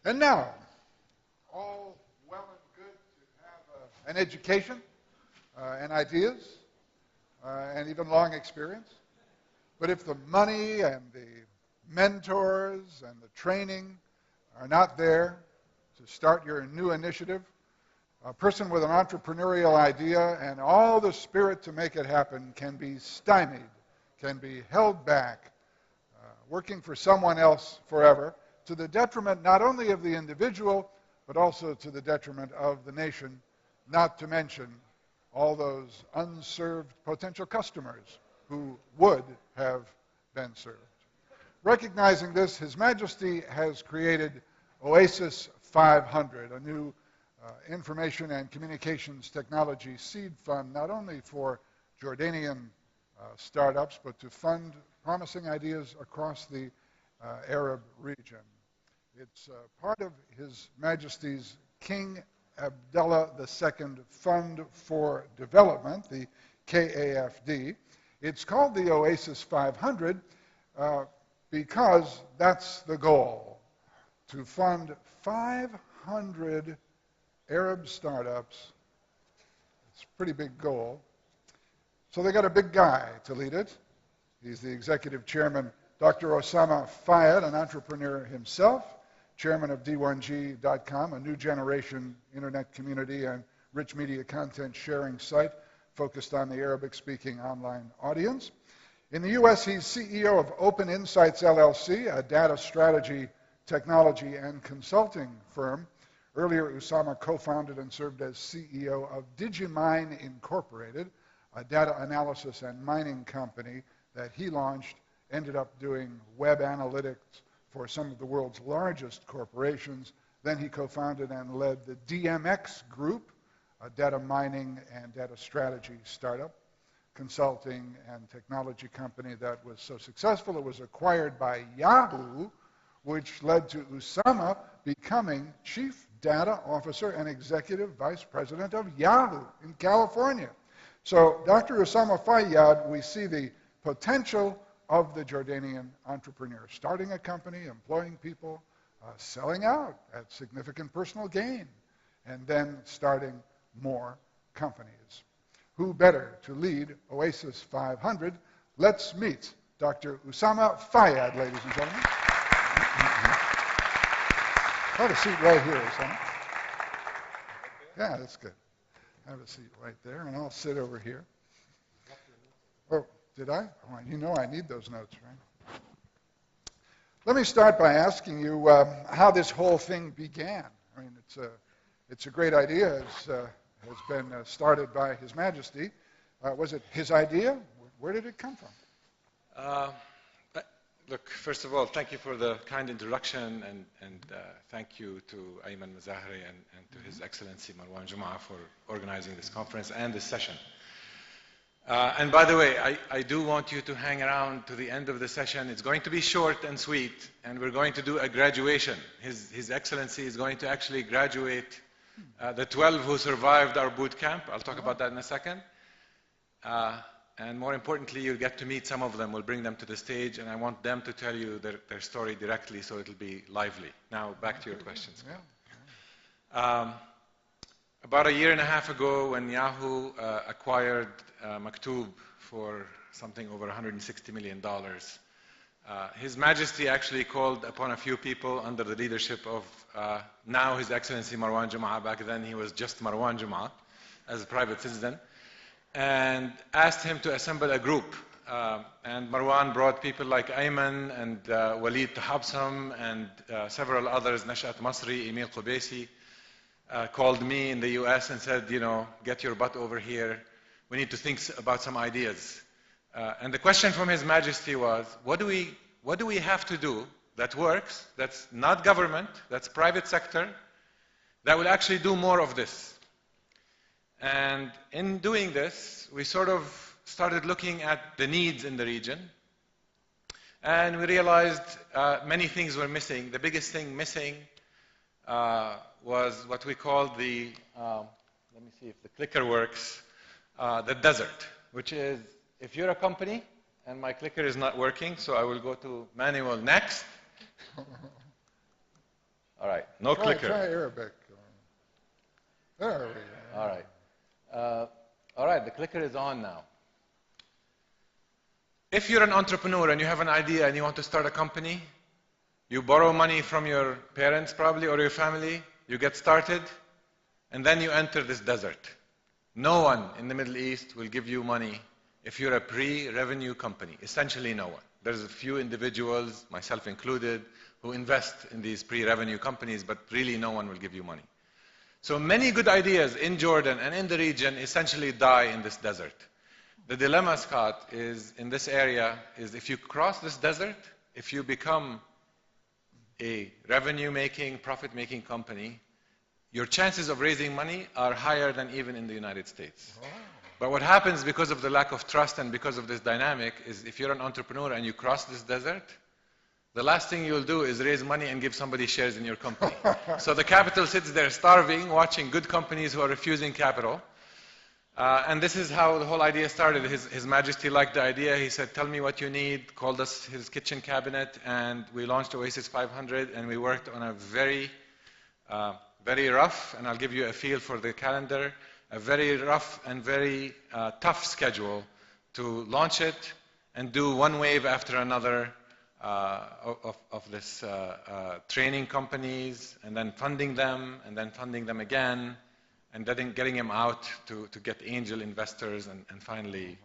And now, all well and good to have an education and ideas and even long experience. But if the money and the mentors and the training are not there to start your new initiative, a person with an entrepreneurial idea and all the spirit to make it happen can be stymied, can be held back, working for someone else forever, to the detriment not only of the individual, but also to the detriment of the nation, not to mention all those unserved potential customers who would have been served. Recognizing this, His Majesty has created Oasis 500, a new information and communications technology seed fund, not only for Jordanian startups, but to fund promising ideas across the Arab region. It's part of His Majesty's King Abdullah II Fund for Development, the KAFD. It's called the Oasis 500 because that's the goal, to fund 500 Arab startups. It's a pretty big goal. So they got a big guy to lead it. He's the executive chairman, Dr. Usama Fayyad, an entrepreneur himself, chairman of D1G.com, a new generation internet community and rich media content sharing site focused on the Arabic-speaking online audience. In the U.S., he's CEO of Open Insights LLC, a data strategy, technology, and consulting firm. Earlier, Usama co-founded and served as CEO of Digimine Incorporated, a data analysis and mining company that he launched, ended up doing web analytics for some of the world's largest corporations. Then he co-founded and led the DMX Group, a data mining and data strategy startup, consulting and technology company that was so successful it was acquired by Yahoo, which led to Usama becoming Chief Data Officer and Executive Vice President of Yahoo in California. So, Dr. Usama Fayyad, we see the potential of the Jordanian entrepreneur, starting a company, employing people, selling out at significant personal gain, and then starting more companies. Who better to lead Oasis 500? Let's meet Dr. Usama Fayyad, ladies and gentlemen. Have a seat right here, Usama. Yeah, that's good. Have a seat right there, and I'll sit over here. Oh, did I? Oh, you know I need those notes, right? Let me start by asking you how this whole thing began. I mean, it's a great idea. Has been started by His Majesty. Was it his idea? Where did it come from? Look, first of all, thank you for the kind introduction, and thank you to Ayman Mazahri and to His Excellency Marwan Jum'a for organizing this conference and this session. And by the way, I do want you to hang around to the end of the session. It's going to be short and sweet, and we're going to do a graduation. His Excellency is going to actually graduate the 12 who survived our boot camp. I'll talk about that in a second. And more importantly, you'll get to meet some of them. We'll bring them to the stage, and I want them to tell you their story directly, so it'll be lively. Now, back to your questions. About a year and a half ago, when Yahoo acquired Maktoob for something over $160 million, His Majesty actually called upon a few people under the leadership of now His Excellency Marwan Jum'a. Back then he was just Marwan Jum'a as a private citizen, and asked him to assemble a group. And Marwan brought people like Ayman and Walid Tahabsam and several others, Nashat Masri, Emil Qubaisi, called me in the US and said, you know, get your butt over here. We need to think about some ideas. And the question from His Majesty was, what do we have to do that works, that's not government, that's private sector, that will actually do more of this? And in doing this, we sort of started looking at the needs in the region, and we realized many things were missing. The biggest thing missing was what we call the, let me see if the clicker works, the desert, which is, if you're a company, and my clicker is not working, so I will go to manual next. All right. No clicker. Try Arabic. There we go. All right. All right. The clicker is on now. If you're an entrepreneur and you have an idea and you want to start a company, you borrow money from your parents probably or your family, you get started, and then you enter this desert. No one in the Middle East will give you money if you're a pre-revenue company. Essentially no one. There's a few individuals, myself included, who invest in these pre-revenue companies, but really no one will give you money. So many good ideas in Jordan and in the region essentially die in this desert. The dilemma, Scott, is in this area is if you cross this desert, if you become a revenue-making, profit-making company, your chances of raising money are higher than even in the United States. Oh. But what happens because of the lack of trust and because of this dynamic is if you're an entrepreneur and you cross this desert, the last thing you'll do is raise money and give somebody shares in your company. So the capital sits there starving, watching good companies who are refusing capital. And this is how the whole idea started. His Majesty liked the idea. He said, tell me what you need, called us his kitchen cabinet, and we launched Oasis 500, and we worked on a very rough, and I'll give you a feel for the calendar, a very rough and very tough schedule to launch it and do one wave after another of this training companies, and then funding them, and then funding them again, and then getting them out to get angel investors and finally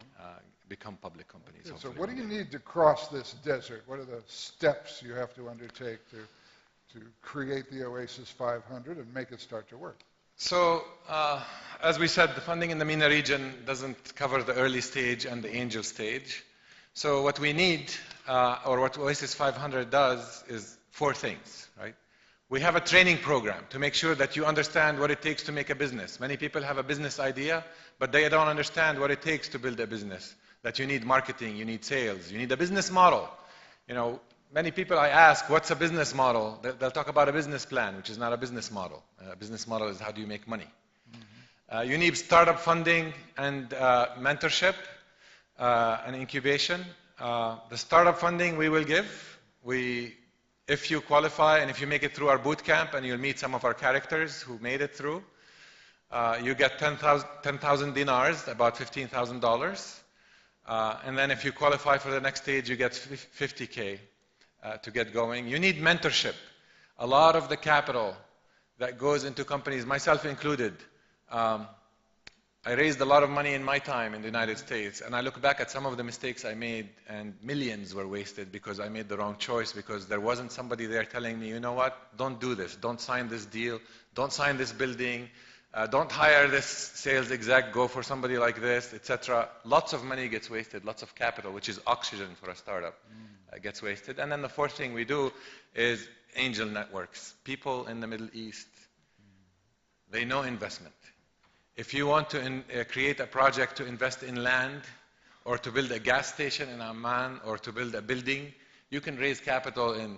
become public companies. Yeah, so what do you need to cross this desert? What are the steps you have to undertake to create the Oasis 500 and make it start to work? So, as we said, the funding in the MENA region doesn't cover the early stage and the angel stage. So what we need, or what Oasis 500 does, is 4 things, right? We have a training program to make sure that you understand what it takes to make a business. Many people have a business idea, but they don't understand what it takes to build a business. That you need marketing, you need sales, you need a business model. You know, many people I ask, what's a business model? They'll talk about a business plan, which is not a business model. A business model is how do you make money. Mm-hmm. You need startup funding and mentorship and incubation. The startup funding we will give. If you qualify and if you make it through our boot camp and you'll meet some of our characters who made it through, you get 10,000 dinars, about $15,000. And then if you qualify for the next stage, you get 50K to get going. You need mentorship. A lot of the capital that goes into companies, myself included, I raised a lot of money in my time in the United States, and I look back at some of the mistakes I made, and millions were wasted because I made the wrong choice, because there wasn't somebody there telling me, you know what, don't do this, don't sign this deal, don't sign this building, don't hire this sales exec, go for somebody like this, etc. Lots of money gets wasted, lots of capital, which is oxygen for a startup, gets wasted. And then the 4th thing we do is angel networks. People in the Middle East, they know investment. If you want to create a project to invest in land, or to build a gas station in Amman, or to build a building, you can raise capital in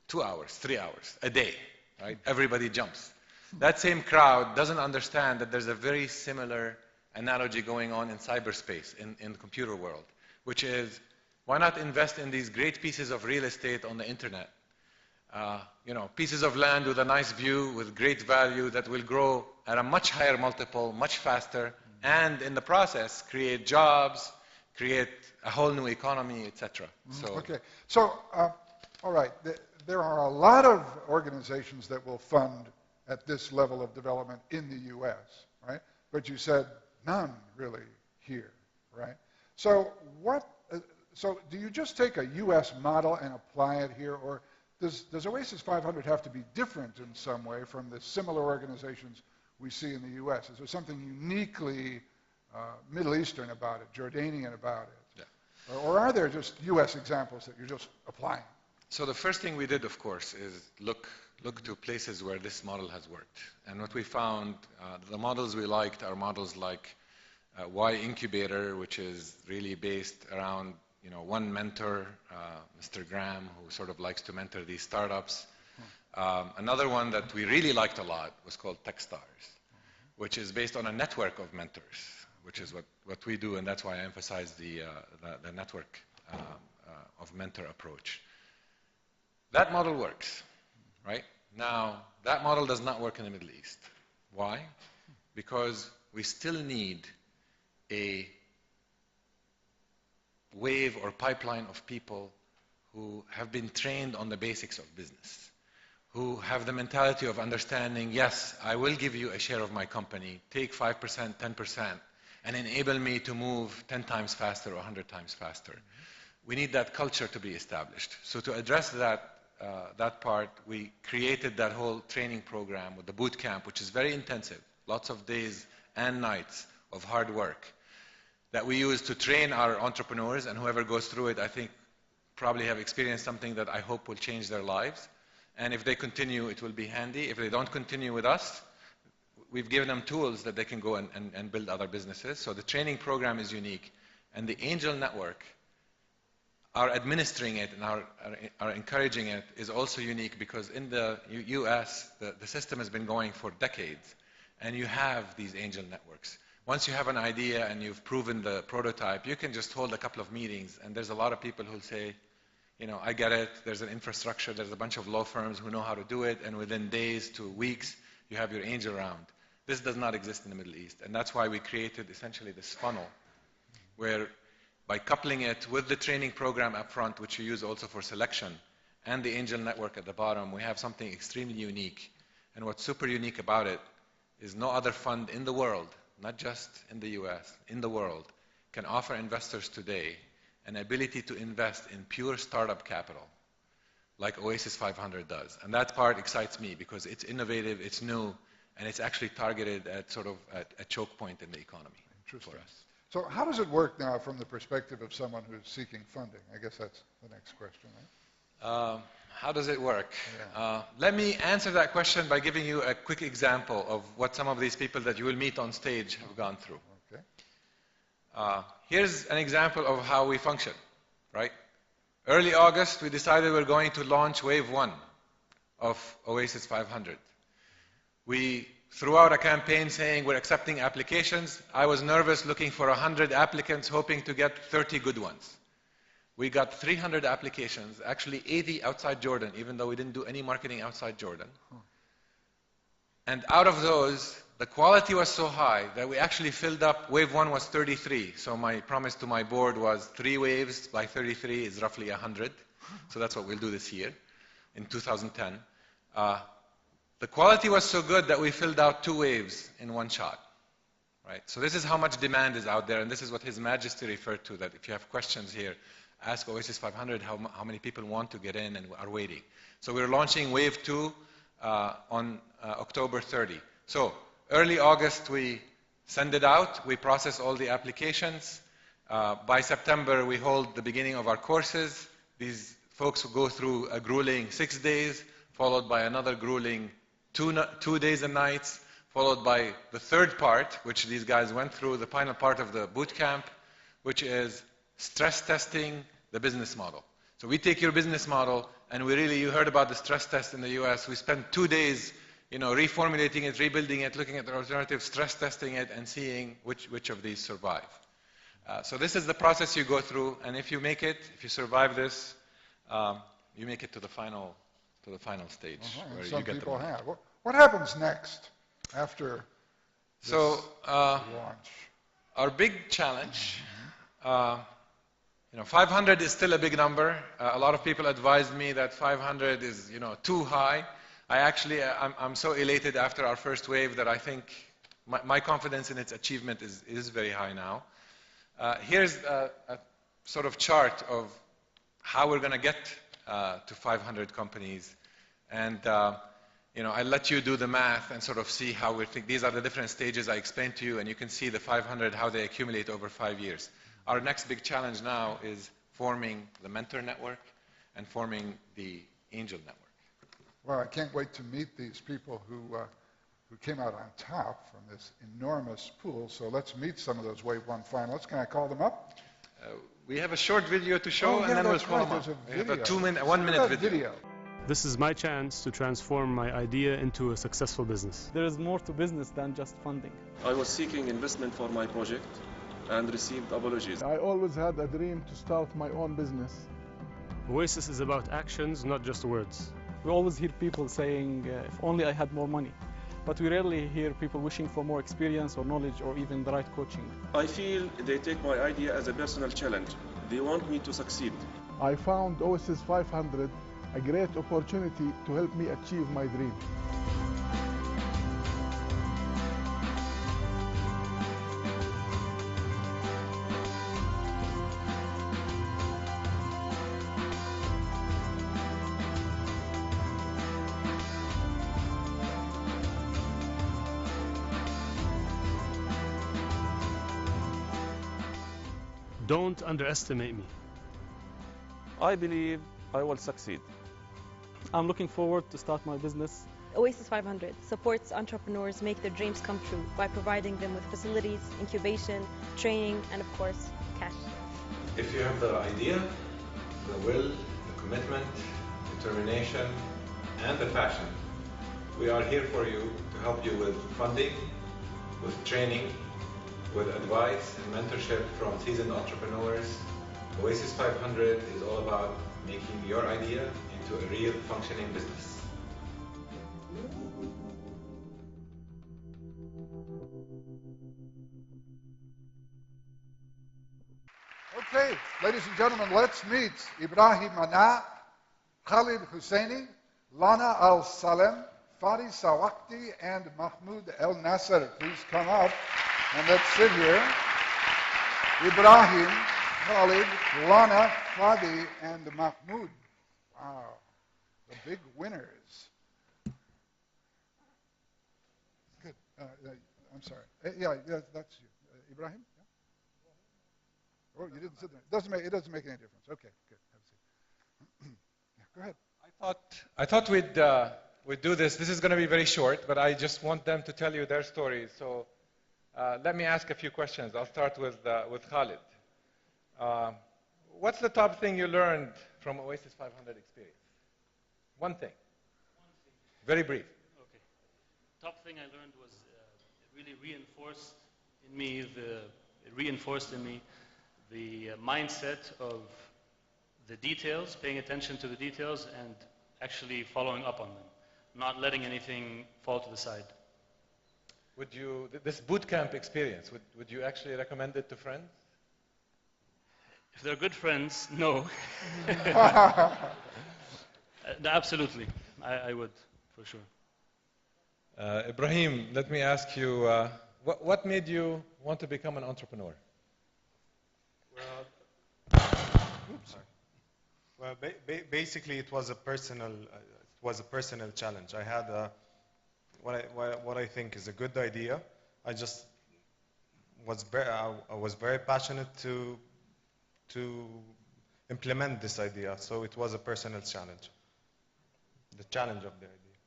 2 hours, 3 hours, a day, right? Everybody jumps. That same crowd doesn't understand that there's a very similar analogy going on in cyberspace, in the computer world, which is, why not invest in these great pieces of real estate on the internet? Pieces of land with a nice view, with great value, that will grow at a much higher multiple, much faster, and in the process, create jobs, create a whole new economy, etc. Okay. So, all right. There are a lot of organizations that will fund at this level of development in the U.S., right? But you said none really here, right? So so do you just take a U.S. model and apply it here, or does Oasis 500 have to be different in some way from the similar organizations we see in the U.S.? Is there something uniquely Middle Eastern about it, Jordanian about it? Yeah. Or are there just U.S. examples that you're just applying? So the first thing we did, of course, is look to places where this model has worked. And what we found, the models we liked are models like Y Incubator, which is really based around one mentor, Mr. Graham, who sort of likes to mentor these startups. Another one that we really liked a lot was called Techstars, which is based on a network of mentors, which is what we do, and that's why I emphasize the network of mentor approach. That model works, right? Now, that model does not work in the Middle East. Why? Because we still need a wave or pipeline of people who have been trained on the basics of business, who have the mentality of understanding, yes, I will give you a share of my company, take 5%, 10%, and enable me to move 10 times faster or 100 times faster. We need that culture to be established. So to address that part, we created that whole training program with the boot camp, which is very intensive, lots of days and nights of hard work that we use to train our entrepreneurs, and whoever goes through it, I think, probably have experienced something that I hope will change their lives. And if they continue, it will be handy. If they don't continue with us, we've given them tools that they can go and build other businesses. So the training program is unique. And the Angel Network, our administering it and our encouraging it is also unique because in the US, the system has been going for decades. And you have these angel networks. Once you have an idea and you've proven the prototype, you can just hold a couple of meetings. And there's a lot of people who'll say, you know, I get it. There's an infrastructure. There's a bunch of law firms who know how to do it. And within days to weeks, you have your angel round. This does not exist in the Middle East. And that's why we created essentially this funnel where by coupling it with the training program up front, which we use also for selection, and the angel network at the bottom, we have something extremely unique. And what's super unique about it is no other fund in the world, not just in the US, in the world, can offer investors today an ability to invest in pure startup capital like Oasis 500 does. And that part excites me because it's innovative, it's new, and it's actually targeted at sort of a choke point in the economy for us. So how does it work now from the perspective of someone who's seeking funding? I guess that's the next question, right? How does it work? Yeah. Let me answer that question by giving you a quick example of what some of these people that you will meet on stage have gone through. Okay. Here's an example of how we function, right? Early August, we decided we're going to launch wave 1 of Oasis 500. We threw out a campaign saying we're accepting applications. I was nervous looking for 100 applicants, hoping to get 30 good ones. We got 300 applications, actually 80 outside Jordan, even though we didn't do any marketing outside Jordan. And out of those, the quality was so high that we actually filled up. Wave 1 was 33. So my promise to my board was 3 waves by 33 is roughly 100. So that's what we'll do this year, in 2010. The quality was so good that we filled out 2 waves in one shot. Right? So this is how much demand is out there, and this is what His Majesty referred to, that if you have questions here, ask Oasis 500 how many people want to get in and are waiting. So we're launching wave 2 on October 30. So early August, we send it out. We process all the applications. By September, we hold the beginning of our courses. These folks will go through a grueling 6 days, followed by another grueling 2 days and nights, followed by the third part, which these guys went through, the final part of the boot camp, which is stress testing the business model. So we take your business model, and you heard about the stress test in the US. We spent 2 days, reformulating it, rebuilding it, looking at the alternatives, stress testing it, and seeing which of these survive. So this is the process you go through, and if you make it, if you survive this, you make it to the final stage. Where some you get people the money. have. What happens next after this launch? Our big challenge, 500 is still a big number. A lot of people advised me that 500 is, too high. I'm so elated after our first wave that I think my confidence in its achievement is very high now. Here's a sort of chart of how we're going to get to 500 companies. And, I'll let you do the math and sort of see how we think. These are the different stages I explained to you, and you can see the 500, how they accumulate over 5 years. Our next big challenge now is forming the mentor network and forming the angel network. Well, I can't wait to meet these people who came out on top from this enormous pool. So let's meet some of those Wave 1 finalists. Can I call them up? We have a short video to show, and then we'll call them up. We have a 1 minute video. This is my chance to transform my idea into a successful business. There is more to business than just funding. I was seeking investment for my project and received apologies. I always had a dream to start my own business. Oasis is about actions, not just words. We always hear people saying, if only I had more money. But we rarely hear people wishing for more experience or knowledge or even the right coaching. I feel they take my idea as a personal challenge. They want me to succeed. I found Oasis 500 a great opportunity to help me achieve my dream. Don't underestimate me. I believe I will succeed. I'm looking forward to start my business. Oasis 500 supports entrepreneurs make their dreams come true by providing them with facilities, incubation, training, and of course, cash. If you have the idea, the will, the commitment, determination, and the passion, we are here for you to help you with funding, with training, with advice and mentorship from seasoned entrepreneurs. Oasis 500 is all about making your idea into a real functioning business. Okay, ladies and gentlemen, let's meet Ibrahim Mana, Khalid Husseini, Lana Al Salem, Fadi Sawakti, and Mahmoud El Nasser. Please come up and let's sit here. Ibrahim, Khalid, Lana, Fadi, and Mahmoud. Wow, the big winners. Good. I'm sorry. Yeah, that's you. Ibrahim? Oh, you didn't sit there. It doesn't make any difference. Okay, good. Have a seat. Yeah, go ahead. I thought we'd do this. This is going to be very short, but I just want them to tell you their stories. So let me ask a few questions. I'll start with Khalid. What's the top thing you learned from Oasis 500 experience? One thing. Very brief. Okay. Top thing I learned was it really reinforced in me the mindset of the details, paying attention to the details, and actually following up on them, not letting anything fall to the side. This boot camp experience, would you actually recommend it to friends? If they're good friends, no. Absolutely, I would, for sure. Ibrahim, let me ask you, what made you want to become an entrepreneur? Well, basically, it was a personal challenge. I had what I think is a good idea. I was very passionate to implement this idea. So it was a personal challenge. The challenge of the idea.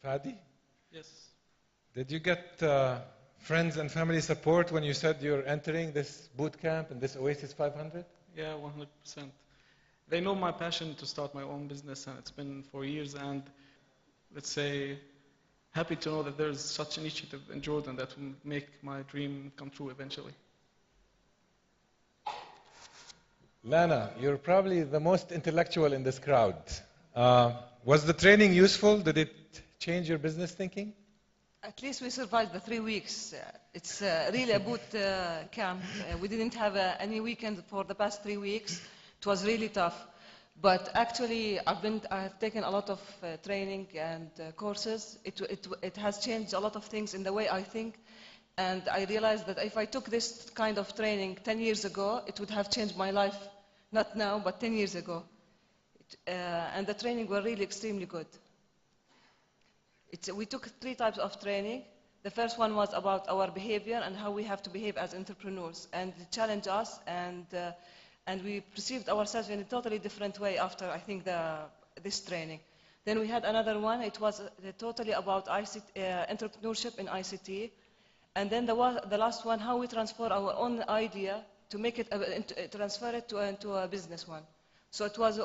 Fadi? Yes. Did you get friends and family support when you said you're entering this boot camp and this Oasis 500? Yeah, 100%. They know my passion to start my own business, and it's been for years, and let's say, happy to know that there's such initiative in Jordan that will make my dream come true eventually. Lana, you're probably the most intellectual in this crowd. Was the training useful? Did it change your business thinking? At least we survived the 3 weeks. It's really a boot camp. We didn't have any weekend for the past 3 weeks. It was really tough. But actually, I have taken a lot of training and courses. It has changed a lot of things in the way I think. And I realized that if I took this kind of training 10 years ago, it would have changed my life. Not now, but 10 years ago. And the training were really extremely good. We took 3 types of training. The first one was about our behavior and how we have to behave as entrepreneurs, and it challenged us, and we perceived ourselves in a totally different way after, I think, this training. Then we had another one. It was totally about entrepreneurship in ICT. And then the last one, how we transfer our own idea to make it, transfer it to a business one. So it was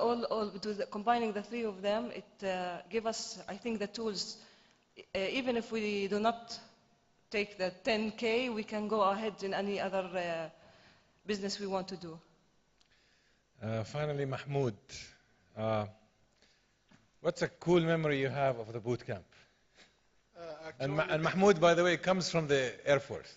combining the 3 of them. It gave us, I think, the tools. Even if we do not take the 10K, we can go ahead in any other business we want to do. Finally, Mahmoud, What's a cool memory you have of the boot camp? And Mahmoud, by the way, comes from the Air Force.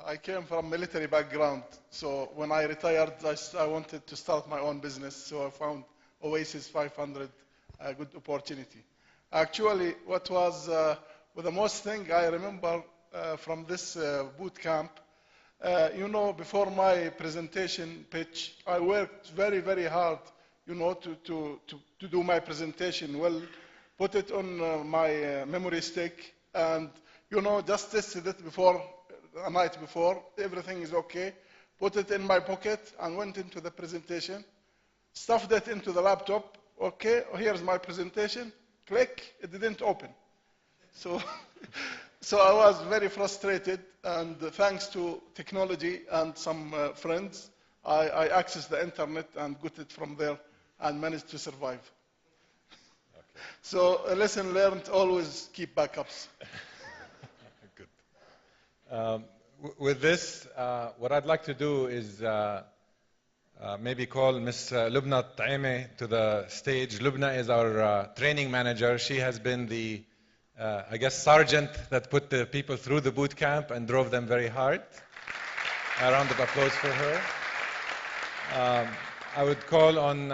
I came from military background, so when I retired, I wanted to start my own business, so I found Oasis 500 a good opportunity. Actually, what was the most thing I remember from this boot camp, you know, before my presentation pitch, I worked very, very hard, you know, to do my presentation well, put it on my memory stick, and, you know, just tested it before, a night before, everything is okay, put it in my pocket and went into the presentation, stuffed it into the laptop, okay, here's my presentation, click, it didn't open. So, so I was very frustrated, and thanks to technology and some friends, I accessed the internet and got it from there and managed to survive. Okay. So a lesson learned, always keep backups. Good. With this, what I'd like to do is maybe call Ms. Lubna Taime to the stage. Lubna is our training manager. She has been the, I guess, sergeant that put the people through the boot camp and drove them very hard. A round of applause for her. I would call on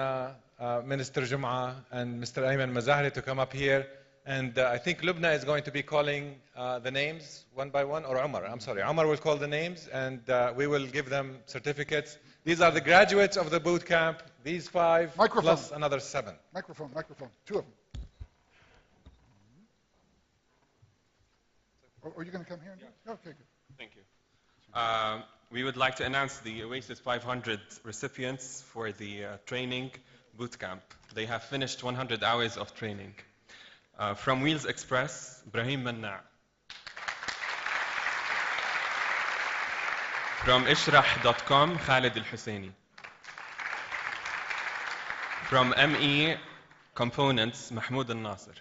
Minister Jum'a and Mr. Ayman Mazahri to come up here. And I think Lubna is going to be calling the names one by one, or Umar, I'm sorry. Umar will call the names, and we will give them certificates. These are the graduates of the boot camp, these 5, plus another 7. Microphone, 2 of them. Are you going to come here? Yeah. Okay, good. Thank you. We would like to announce the Oasis 500 recipients for the training boot camp. They have finished 100 hours of training. From Wheels Express, Brahim Manna. From Ishrah.com, Khalid Al-Husseini. From ME Components, Mahmoud Al-Nasir.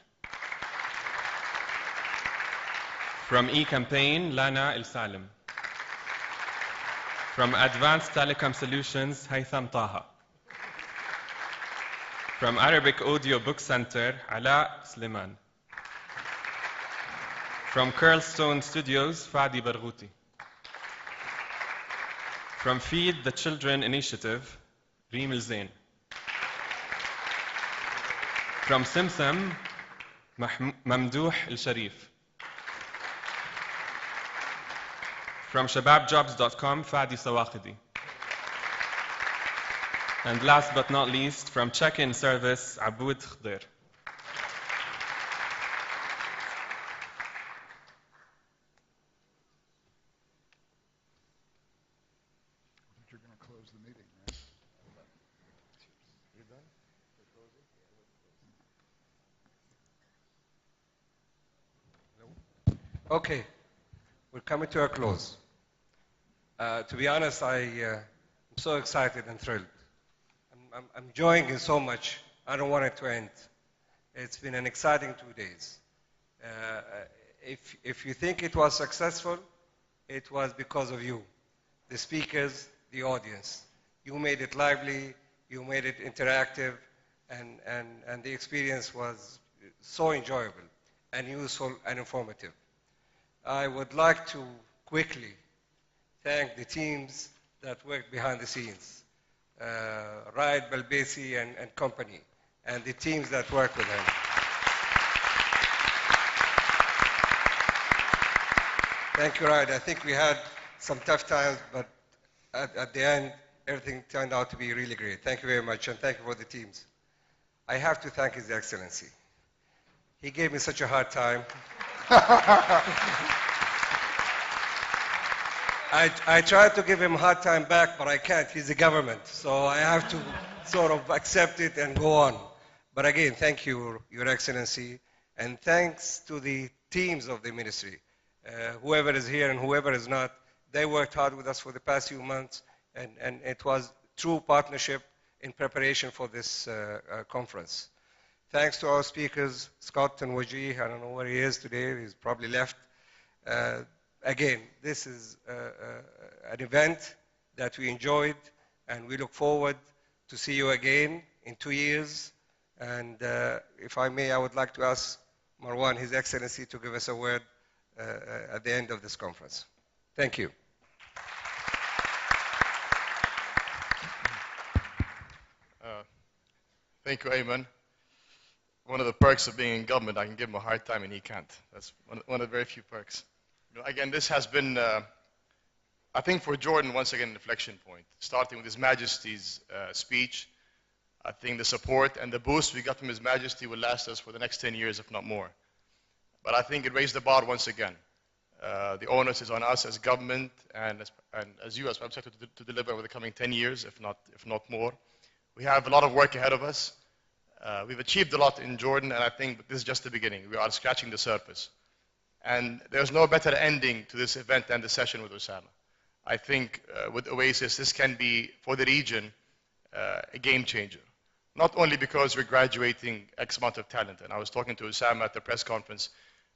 From eCampaign, Lana El-Salim. From Advanced Telecom Solutions, Haytham Taha. From Arabic Audio Book Center, Ala Sliman. From Curlstone Studios, Fadi Barghouti. From Feed the Children Initiative, Reem El-Zain. From Simsam, Mamdouh El-Sharif. From ShababJobs.com, Fadi Sawaqidi. And last but not least, from check-in service, Aboud Khdir. You're going to close the meeting, right? You're done? Okay, we're coming to a close. To be honest, I'm so excited and thrilled. I'm enjoying it so much. I don't want it to end. It's been an exciting 2 days. If you think it was successful, it was because of you, the speakers, the audience. You made it lively, you made it interactive, and the experience was so enjoyable and useful and informative. I would like to quickly thank the teams that worked behind the scenes. Raed Balbesi and company, and the teams that work with him. Thank you, Raed. I think we had some tough times, but at the end, everything turned out to be really great. Thank you very much, and thank you for the teams. I have to thank His Excellency. He gave me such a hard time. I tried to give him a hard time back, but I can't. He's the government, so I have to sort of accept it and go on. But again, thank you, Your Excellency, and thanks to the teams of the ministry. Whoever is here and whoever is not, they worked hard with us for the past few months, and it was true partnership in preparation for this conference. Thanks to our speakers, Scott and Wajih. I don't know where he is today. He's probably left. Again, this is an event that we enjoyed, and we look forward to see you again in 2 years And if I may, I would like to ask Marwan, His Excellency, to give us a word at the end of this conference. Thank you. Thank you, Ayman. One of the perks of being in government, I can give him a hard time and he can't. That's one of the very few perks. You know, again, this has been, I think for Jordan, once again, an inflection point. Starting with His Majesty's speech, I think the support and the boost we got from His Majesty will last us for the next 10 years, if not more. But I think it raised the bar once again. The onus is on us as government and as you as private sector to deliver over the coming 10 years, if not more. We have a lot of work ahead of us. We've achieved a lot in Jordan, and I think this is just the beginning. We are scratching the surface. And there's no better ending to this event than the session with Usama. I think with Oasis, this can be, for the region, a game changer. Not only because we're graduating X amount of talent, and I was talking to Usama at the press conference,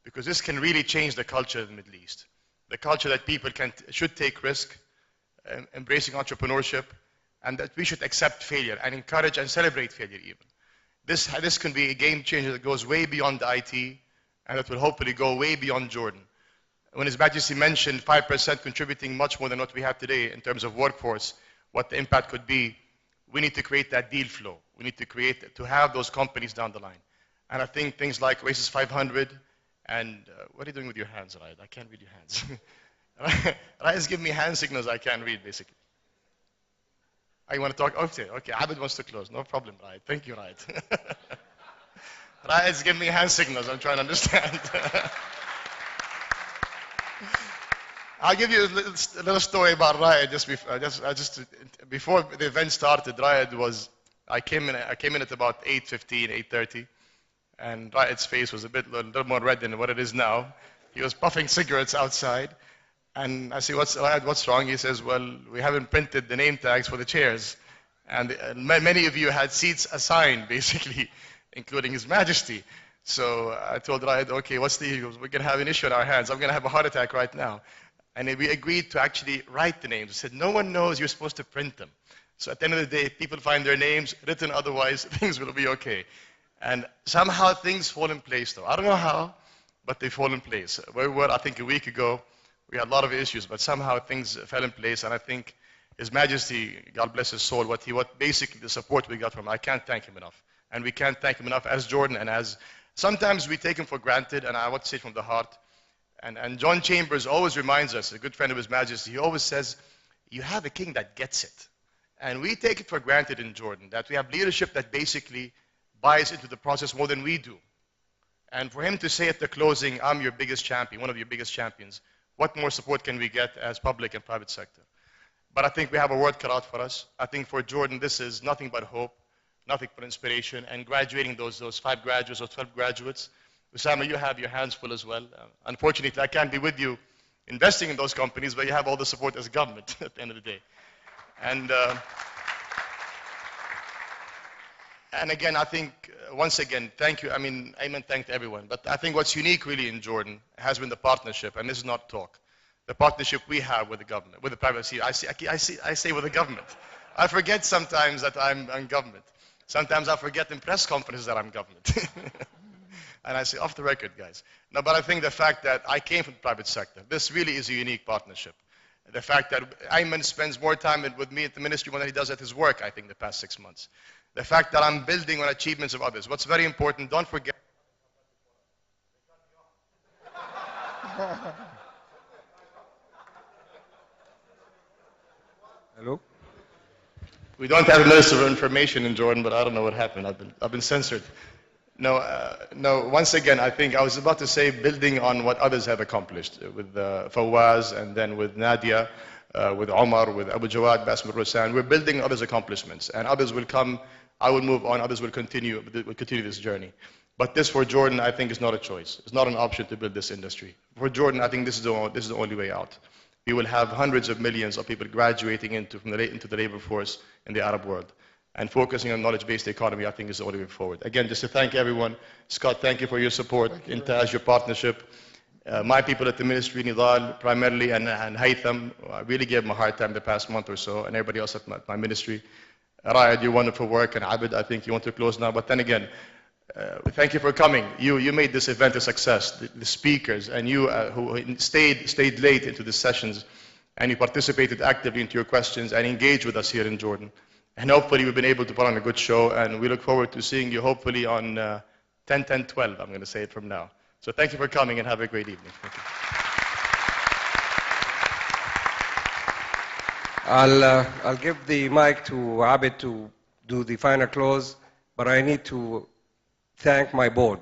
because this can really change the culture of the Middle East. The culture that people should take risk, embracing entrepreneurship, and that we should accept failure and encourage and celebrate failure even. This can be a game changer that goes way beyond the IT, and that will hopefully go way beyond Jordan. When His Majesty mentioned 5% contributing much more than what we have today in terms of workforce, what the impact could be, we need to create that deal flow. We need to have those companies down the line. And I think things like Oasis 500 and, what are you doing with your hands, Raed? I can't read your hands. Raed is giving me hand signals I can't read, basically. You want to talk? Okay. Abid wants to close. No problem, Raed. Thank you, Raed. Raed is giving me hand signals. I'm trying to understand. I'll give you a little story about Raed. Before the event started, Raed was. I came in at about 8:15, 8:30, and Raed's face was a little more red than what it is now. He was puffing cigarettes outside. And I say, Raed, what's wrong? He says, well, we haven't printed the name tags for the chairs. And many of you had seats assigned, basically, including His Majesty. So I told Raed, okay, what's the issue? We're going to have an issue on our hands. I'm going to have a heart attack right now. And we agreed to actually write the names. We said, no one knows you're supposed to print them. So at the end of the day, people find their names, written otherwise, things will be okay. And somehow things fall in place, though. I don't know how, but they fall in place. Where we were, I think, a week ago, we had a lot of issues, but somehow things fell in place, and I think His Majesty, God bless his soul, what basically the support we got from him, I can't thank him enough. And we can't thank him enough as Jordan, and as sometimes we take him for granted, and I want to say it from the heart. And John Chambers always reminds us, a good friend of His Majesty, he always says, you have a king that gets it. And we take it for granted in Jordan, that we have leadership that basically buys into the process more than we do. And for him to say at the closing, I'm your biggest champion, one of your biggest champions, what more support can we get as public and private sector? But I think we have a work cut out for us. I think for Jordan, this is nothing but hope, nothing but inspiration, and graduating those 5 graduates or 12 graduates. Usama, you have your hands full as well. Unfortunately, I can't be with you investing in those companies, but you have all the support as a government at the end of the day. And again, I think, once again, thank you. I mean, Ayman thanked everyone. But I think what's unique really in Jordan has been the partnership, and this is not talk. The partnership we have with the government, with the private sector. I say with the government. I forget sometimes that I'm in government. Sometimes I forget in press conferences that I'm government. And I say, off the record, guys. No, but I think the fact that I came from the private sector, this really is a unique partnership. The fact that Ayman spends more time with me at the ministry than he does at his work, I think, the past 6 months. The fact that I'm building on achievements of others. What's very important, don't forget. Hello? We don't have a Minister of Information in Jordan, but I don't know what happened. I've been censored. No, once again, I think I was about to say building on what others have accomplished with Fawaz and then with Nadia, with Omar, with Abu Jawad, Basm Rosan. We're building others' accomplishments, and others will come. I will move on. Others will continue this journey. But this for Jordan, I think, is not a choice. It's not an option to build this industry. For Jordan, I think this is the only way out. We will have hundreds of millions of people graduating into the labor force in the Arab world. And focusing on knowledge-based economy, I think, is the only way forward. Again, just to thank everyone. Scott, thank you for your support. Intaj, your partnership. My people at the ministry, Nidal, primarily, and Haytham, I really gave them a hard time the past month or so, and everybody else at my ministry. Ra'ad, your wonderful work, and Abid, I think you want to close now. But then again, thank you for coming. You made this event a success. The speakers and you who stayed late into the sessions, and you participated actively into your questions and engaged with us here in Jordan. And hopefully we've been able to put on a good show, and we look forward to seeing you hopefully on 10-10-12, I'm going to say it from now. So thank you for coming and have a great evening. Thank you. I'll give the mic to Abid to do the final close, but I need to thank my board,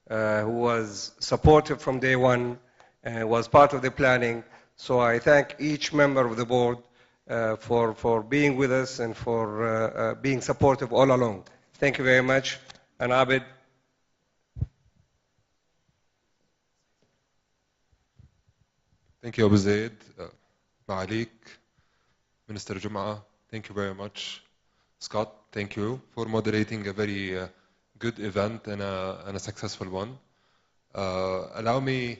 who was supportive from day one and was part of the planning. So I thank each member of the board for being with us and for being supportive all along. Thank you very much. And Abid. Thank you, Abu Zaid. Ma'alik, Minister Jum'a, thank you very much. Scott, thank you for moderating a very good event and a successful one. Allow me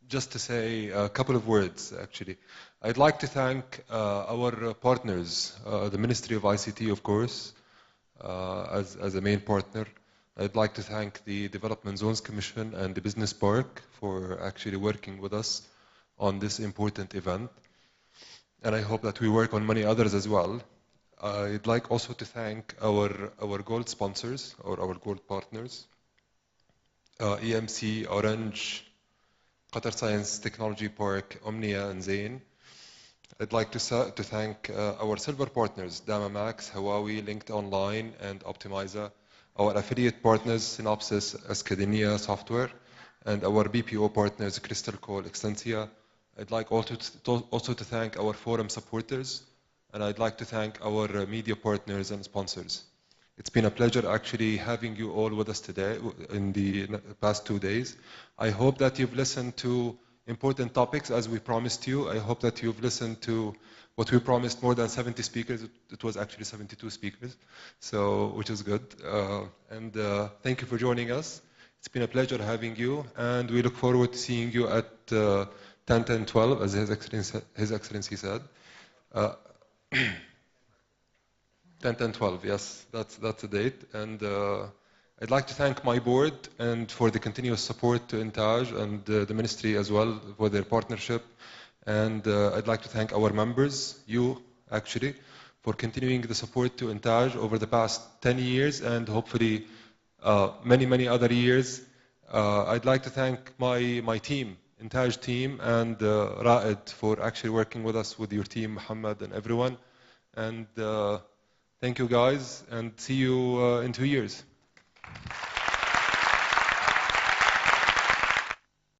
just to say a couple of words, actually. I'd like to thank our partners, the Ministry of ICT, of course, as a main partner. I'd like to thank the Development Zones Commission and the Business Park for actually working with us on this important event. And I hope that we work on many others as well. I'd like also to thank our gold sponsors or our gold partners, EMC, Orange, Qatar Science Technology Park, Omnia, and Zain. I'd like to thank our silver partners, Dama Max, Huawei, Linked Online, and Optimiza, our affiliate partners, Synopsys, Escadenia Software, and our BPO partners, Crystal Call, Extensia. I'd like also to thank our forum supporters, and I'd like to thank our media partners and sponsors. It's been a pleasure actually having you all with us today in the past 2 days. I hope that you've listened to important topics as we promised you. I hope that you've listened to what we promised, more than 70 speakers. It was actually 72 speakers, so which is good. And thank you for joining us. It's been a pleasure having you, and we look forward to seeing you at 10-10-12, as His Excellency said. 10-10-12, yes, that's the date. And I'd like to thank my board and for the continuous support to Intaj and the ministry as well for their partnership. And I'd like to thank our members, you actually, for continuing the support to Intaj over the past 10 years and hopefully many other years. I'd like to thank my team, Intaj team, and Ra'ad for actually working with us, with your team, Muhammad and everyone. And thank you guys, and see you in 2 years.